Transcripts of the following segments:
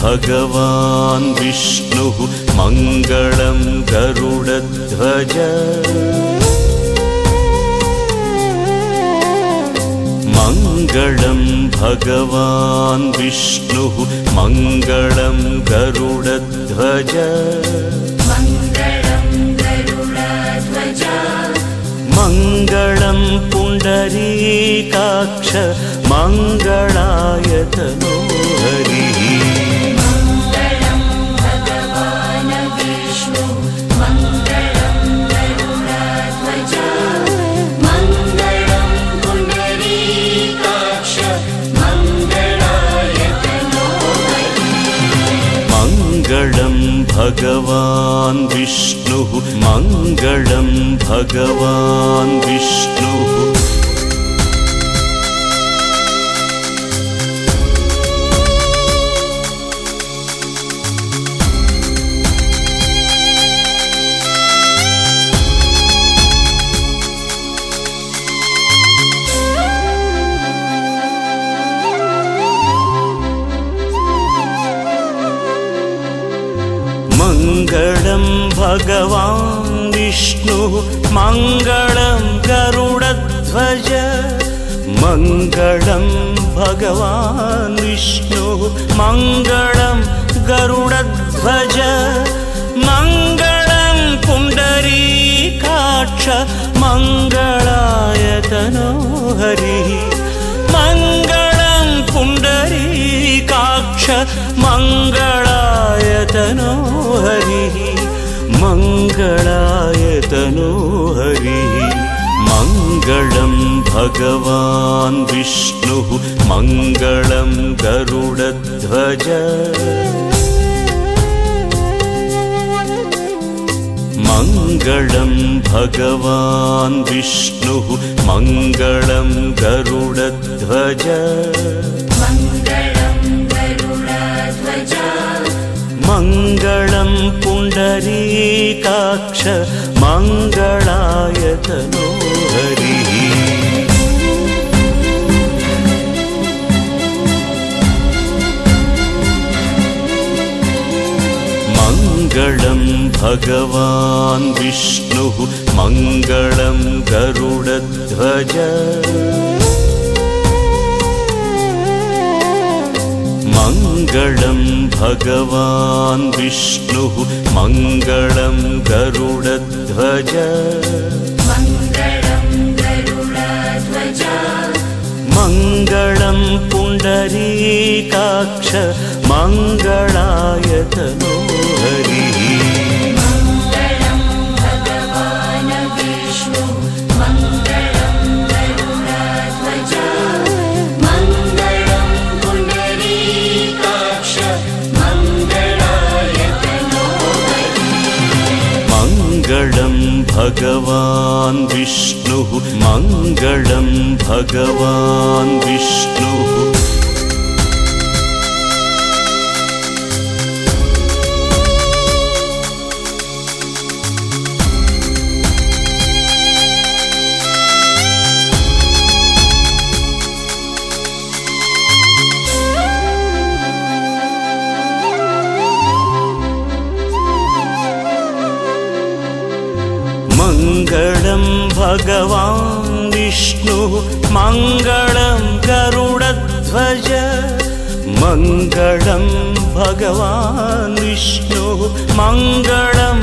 भगवान् विष्णुः मङ्गलं गरुडध्वज मङ्गलं भगवान् विष्णुः मङ्गलं गरुडध्वज मङ्गलं पुण्डरीकाक्ष मङ्गलायतनो हरिः मङ्गलं भगवान् विष्णुः मङ्गलं भगवान् विष्णुः मङ्गलं भगवान् विष्णुः मङ्गलं गरुडध्वज मङ्गलं भगवान् विष्णुः मङ्गलं गरुडध्वज मङ्गलं पुण्डरीकाक्ष मङ्गलायतनो हरिः मङ्गलं पुण्डरीकाक्ष मङ्गलायतनो हरिः मङ्गलायतनो हरिः मङ्गलं भगवान् विष्णुः मङ्गलं गरुडध्वज मङ्गलं भगवान् विष्णुः मङ्गलं गरुडध्वज मङ्गलं पुण्डरीकाक्ष मङ्गलायतनो हरिः मङ्गलं भगवान् विष्णुः मङ्गलं गरुडध्वज मङ्गलं भगवान् विष्णुः मङ्गलं गरुडध्वज मङ्गलं पुण्डरीकाक्ष मङ्गलायतनो हरिः मङ्गलं भगवान् विष्णुः मङ्गलं भगवान् विष्णुः मङ्गलं भगवान् विष्णुः मङ्गलं गरुडध्वज मङ्गलं भगवान् विष्णुः मङ्गलं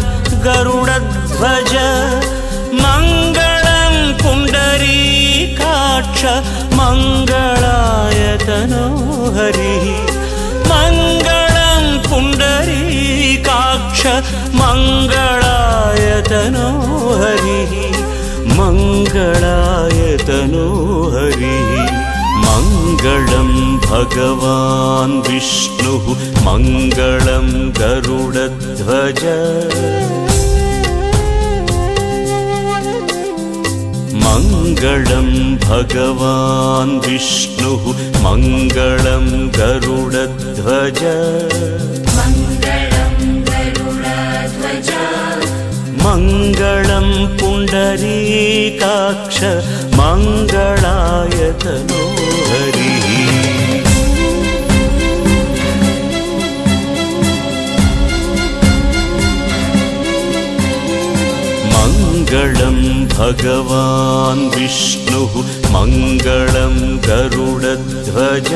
गरुडध्वज मङ्गलं पुण्डरीकाक्ष मङ्गलायतनो हरिः मङ्गलं पुण्डरीकाक्ष मङ्गलायतनो हरिः मङ्गलायतनो हरिः मङ्गलं भगवान् विष्णुः मङ्गलं गरुडध्वज मङ्गलं भगवान् विष्णुः मङ्गलं गरुडध्वज मङ्गलं पुण्डरीकाक्ष मङ्गलायतनो हरिः मङ्गलं भगवान् विष्णुः मङ्गलं गरुडध्वज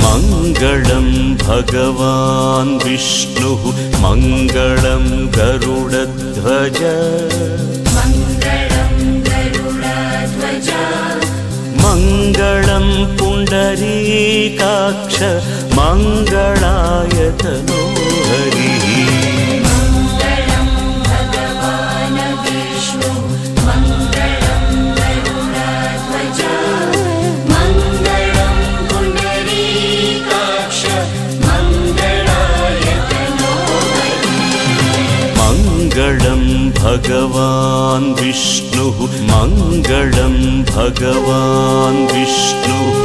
मङ्गलं भगवान् विष्णुः मङ्गलं गरुडध्वज मङ्गलं पुण्डरीकाक्ष मङ्गलायतनो हरिः मङ्गलं भगवान् विष्णुः मङ्गलं भगवान् विष्णुः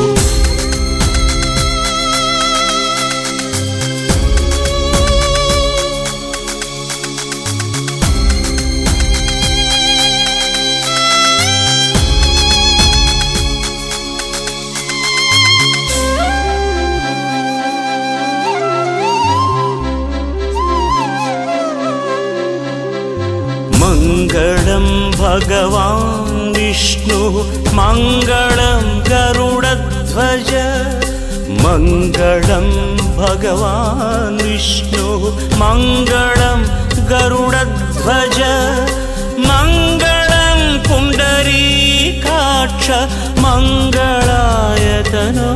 मङ्गलं भगवान् विष्णुः मङ्गलं गरुडध्वज मङ्गलं भगवान् विष्णुः मङ्गलं गरुडध्वज मङ्गलं पुण्डरीकाक्ष मङ्गलायतनो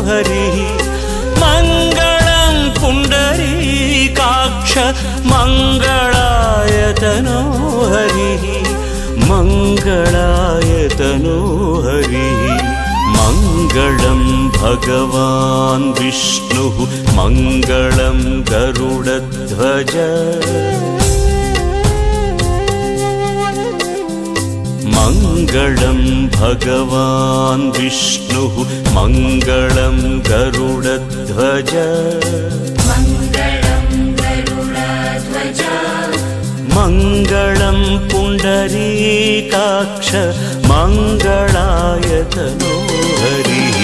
हरिः मङ्गलं पुण्डरीकाक्ष मङ्गलायतनो हरिः मङ्गलायतनो हरिः मङ्गलं भगवान् विष्णुः मङ्गलं गरुडध्वज मङ्गलं भगवान् विष्णुः मङ्गलं गरुडध्वज मङ्गलं पुण्डरीकाक्ष मङ्गलायतनो हरिः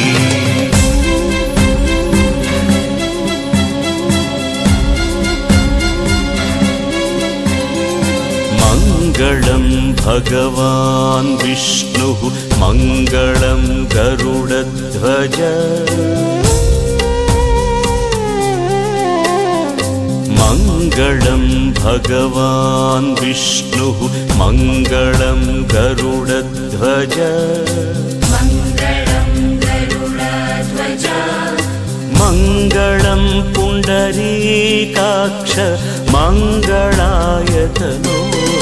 मङ्गलं भगवान् विष्णुः मङ्गलं गरुडध्वज मङ्गलं भगवान् विष्णुः मङ्गलं गरुडध्वज मङ्गलं पुण्डरीकाक्ष मङ्गलायतनो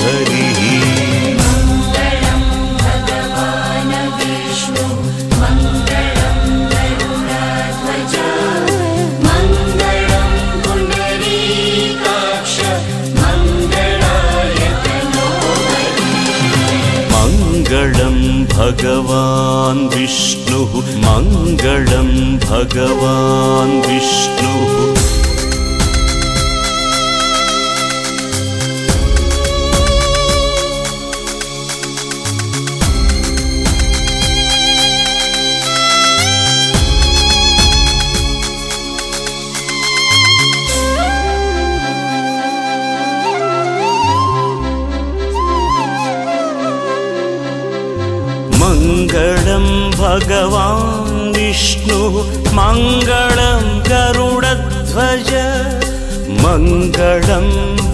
हरिः मङ्गलं भगवान् विष्णुः मङ्गलं भगवान् विष्णुः मङ्गलं भगवान् विष्णुः मङ्गलं गरुडध्वज मङ्गलं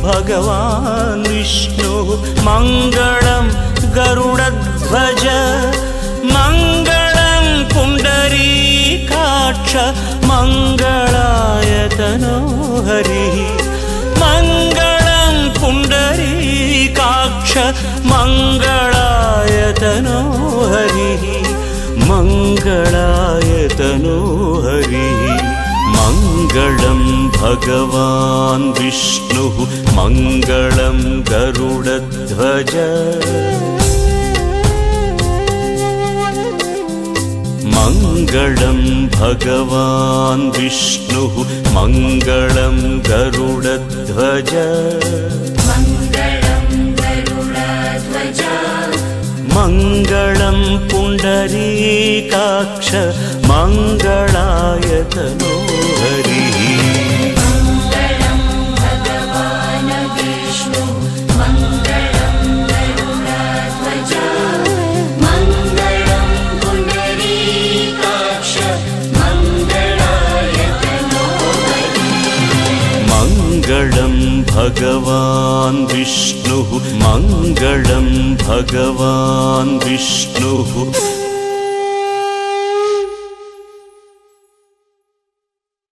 भगवान् विष्णुः मङ्गलं गरुडध्वज मङ्गलं पुण्डरीकाक्ष मङ्गलायतनो हरिः मङ्गलं पुण्डरीकाक्ष मङ्गलायतनो हरिः मङ्गलायतनो हरिः मङ्गलं भगवान् विष्णुः मङ्गलं गरुडध्वज मङ्गलं भगवान् विष्णुः मङ्गलं गरुडध्वज मङ्गलं पुण्डरीकाक्ष मङ्गलायतनो हरिः भगवान् विष्णुः मङ्गलं भगवान् विष्णुः